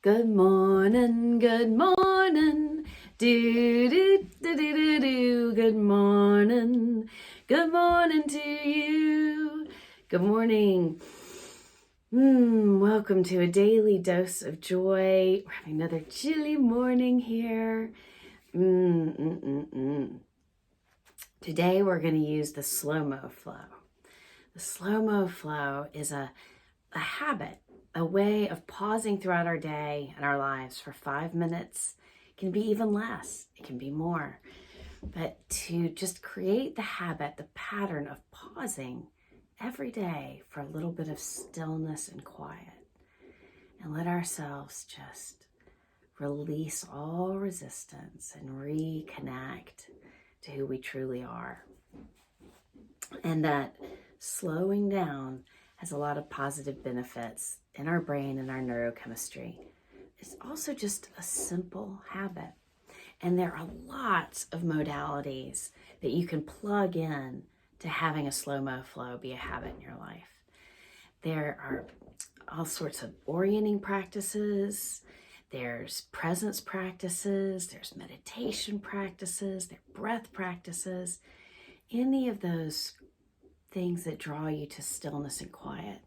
Good morning, good morning, do do do do do do. Good morning to you. Good morning. Welcome to a daily dose of joy. We're having another chilly morning here. Today we're going to use the Slo-Mo Flow. The Slo-Mo Flow is a habit, a way of pausing throughout our day and our lives for 5 minutes. It can be even less, it can be more. But to just create the habit, the pattern of pausing every day for a little bit of stillness and quiet, and let ourselves just release all resistance and reconnect to who we truly are. And that slowing down has a lot of positive benefits in our brain and our neurochemistry. It's also just a simple habit. And there are lots of modalities that you can plug in to having a Slo-Mo Flow be a habit in your life. There are all sorts of orienting practices. There's presence practices. There's meditation practices. There are breath practices. Any of those things that draw you to stillness and quiet.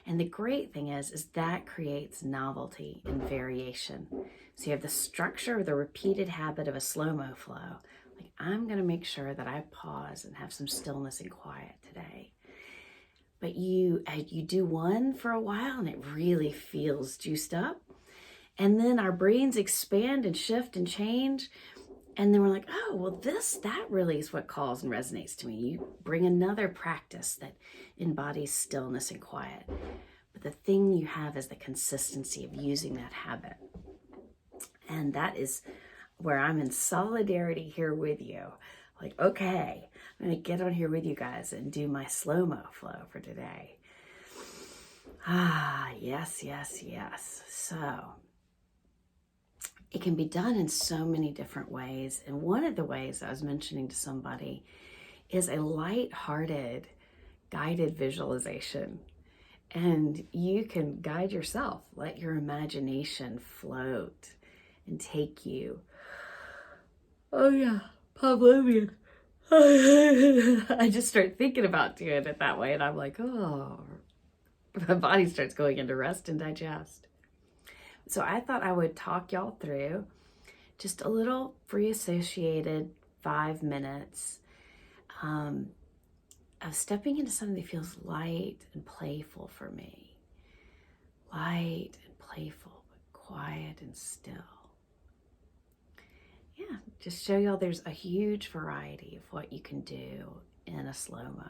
And the great thing is that creates novelty and variation. So you have the structure or the repeated habit of a Slo-Mo Flow. Like, I'm going to make sure that I pause and have some stillness and quiet today. But you do one for a while and it really feels juiced up. And then our brains expand and shift and change. And then we're like, oh, well, that really is what calls and resonates to me. You bring another practice that embodies stillness and quiet. But the thing you have is the consistency of using that habit. And that is where I'm in solidarity here with you. Like, okay, I'm going to get on here with you guys and do my Slo-Mo Flow for today. Yes. So it can be done in so many different ways. And one of the ways I was mentioning to somebody is a light-hearted guided visualization. And you can guide yourself. Let your imagination float and take you. Oh yeah, Pavlovian. I just start thinking about doing it that way. And I'm like, oh, my body starts going into rest and digest. So I thought I would talk y'all through just a little free associated 5 minutes of stepping into something that feels light and playful for me. Light and playful, but quiet and still. Yeah, just show y'all there's a huge variety of what you can do in a slow-mo.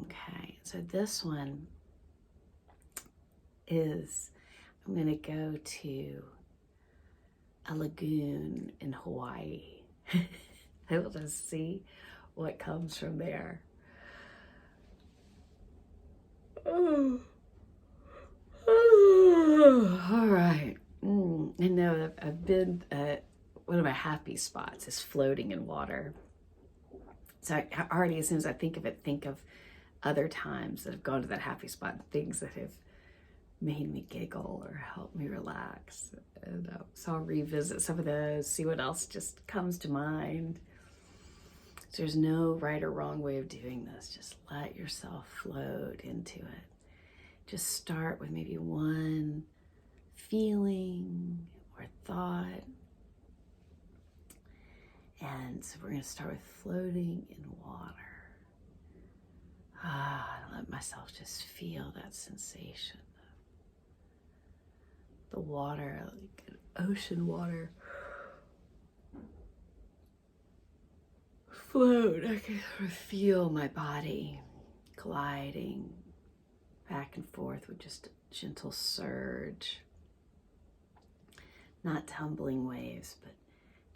Okay, so this one is, I'm going to go to a lagoon in Hawaii. I will just see what comes from there. Oh. All right. I know I've been, one of my happy spots is floating in water. So I already, as soon as I think of it, think of other times that I've gone to that happy spot, things that have made me giggle or helped me relax. And so I'll revisit some of those, see what else just comes to mind. So there's no right or wrong way of doing this. Just let yourself float into it. Just start with maybe one feeling or thought. And so we're going to start with floating in water. Let myself just feel that sensation. The water, like ocean water. Float. I can feel my body gliding back and forth with just a gentle surge. Not tumbling waves, but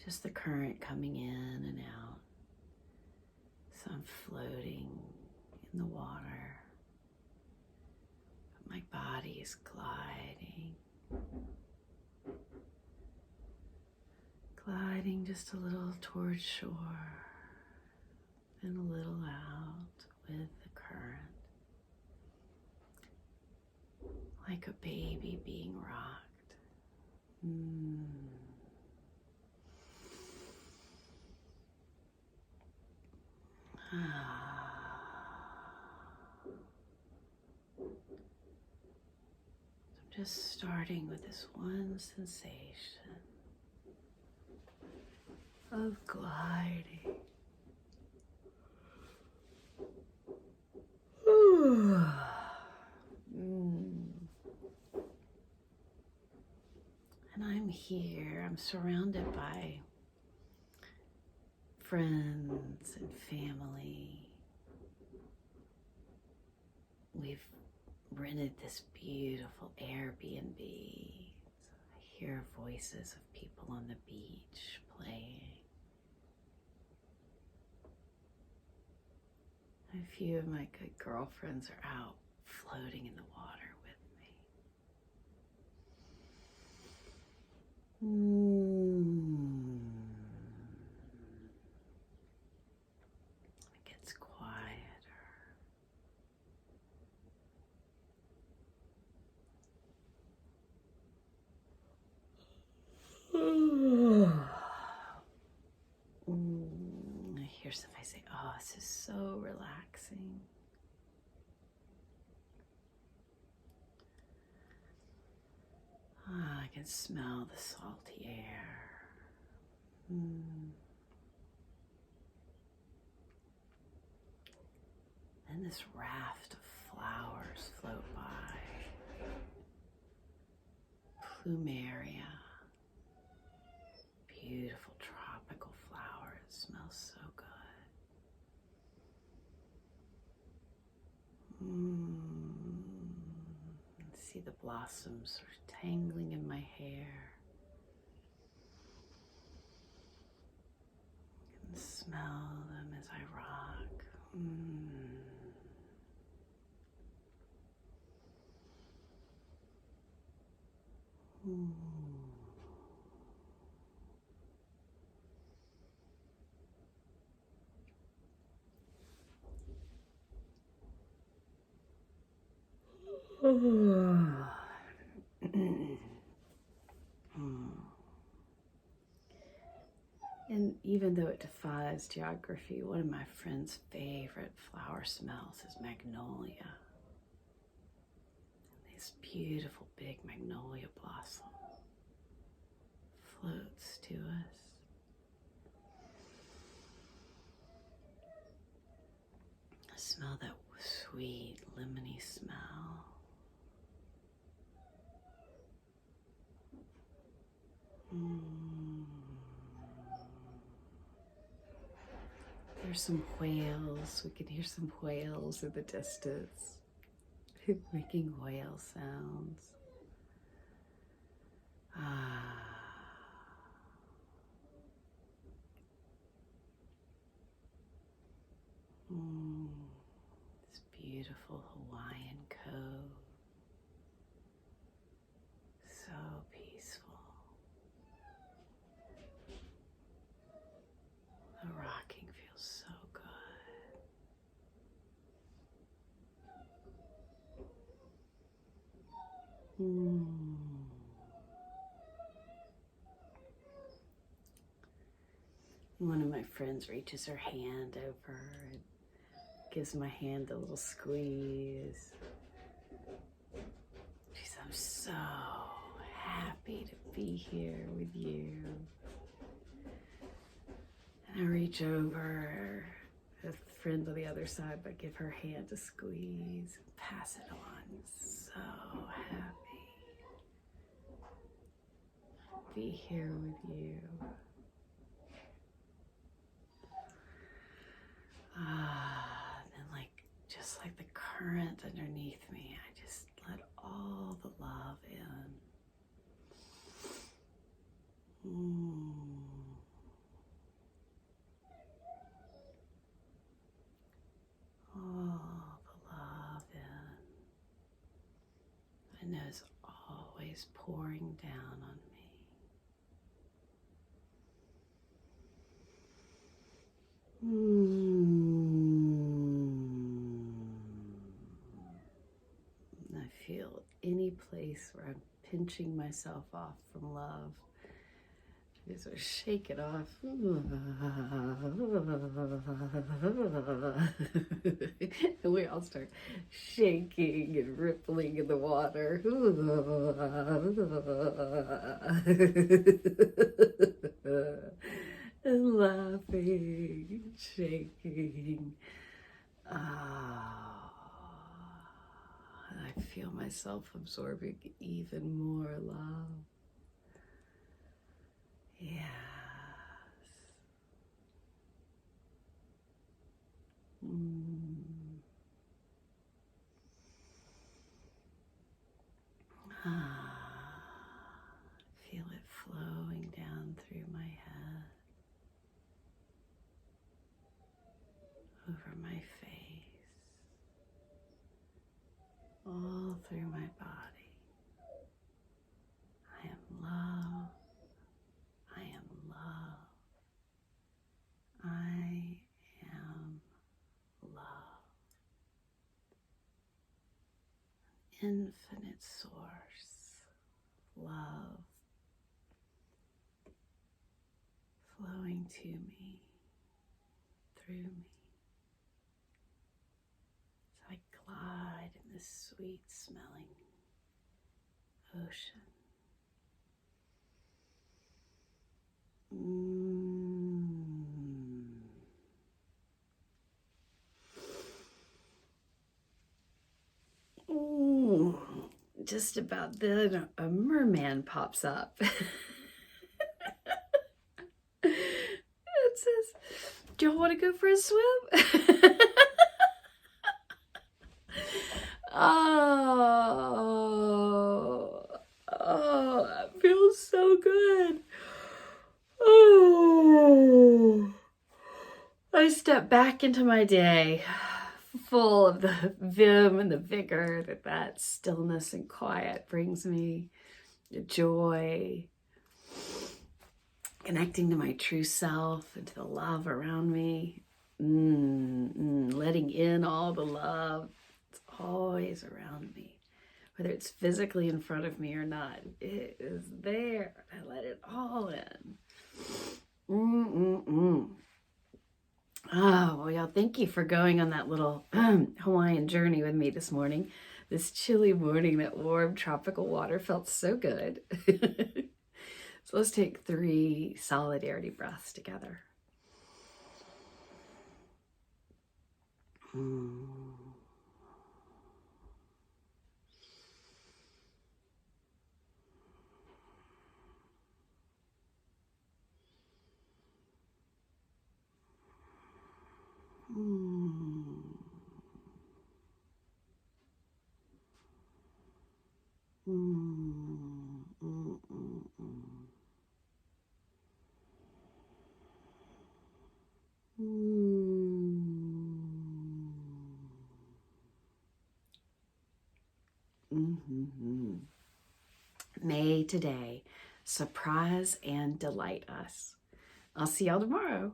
just the current coming in and out. So I'm floating in the water. But my body is gliding. Gliding just a little towards shore and a little out with the current. like a baby being rocked. I'm just starting with this one sensation of gliding. And I'm here, I'm surrounded by friends and family. We've rented this beautiful Airbnb. I hear voices of people on the beach playing. A few of my good girlfriends are out floating in the water with me. It gets quieter. I hear somebody say, "Oh, this is so relaxing." I can smell the salty air. Then this raft of flowers float by. Plumeria. Beautiful tropical flowers. It smells so good. See the blossoms sort of tangling in my hair. I can smell them as I rock. And even though it defies geography, one of my friend's favorite flower smells is magnolia. And this beautiful big magnolia blossom floats to us. I smell that sweet, lemony smell. There's some whales. We can hear some whales in the distance making whale sounds. This beautiful Hawaiian cove. So peaceful. The rocking feels so good. One of my friends reaches her hand over and gives my hand a little squeeze. She says, "I'm so happy to be here with you." And I reach over, a friend on the other side, but give her hand a squeeze, pass it on. So happy to be here with you. Then just like the current underneath me, I just let all the love in. All the love in. I know it's always pouring down on me. I feel any place where I'm pinching myself off from love. Just sort of shake it off. And we all start shaking and rippling in the water. And laughing, shaking. And I feel myself absorbing even more love. Yes. Feel it flowing down through my head, over my face, all through my body. I am love. I am love. I am love. Infinite source, love, flowing to me, through me. As I glide in this sweet smelling ocean. Just about then, a merman pops up. It says, "Do y'all want to go for a swim?" Oh, that feels so good. Oh, I step back into my day full of the vim and the vigor that stillness and quiet brings me, the joy, connecting to my true self and to the love around me, letting in all the love. It's always around me, whether it's physically in front of me or not. It is there. I let it all in. Oh, well, y'all, thank you for going on that little Hawaiian journey with me this morning. This chilly morning, that warm tropical water felt so good. So let's take 3 solidarity breaths together. May today surprise and delight us. I'll see y'all tomorrow.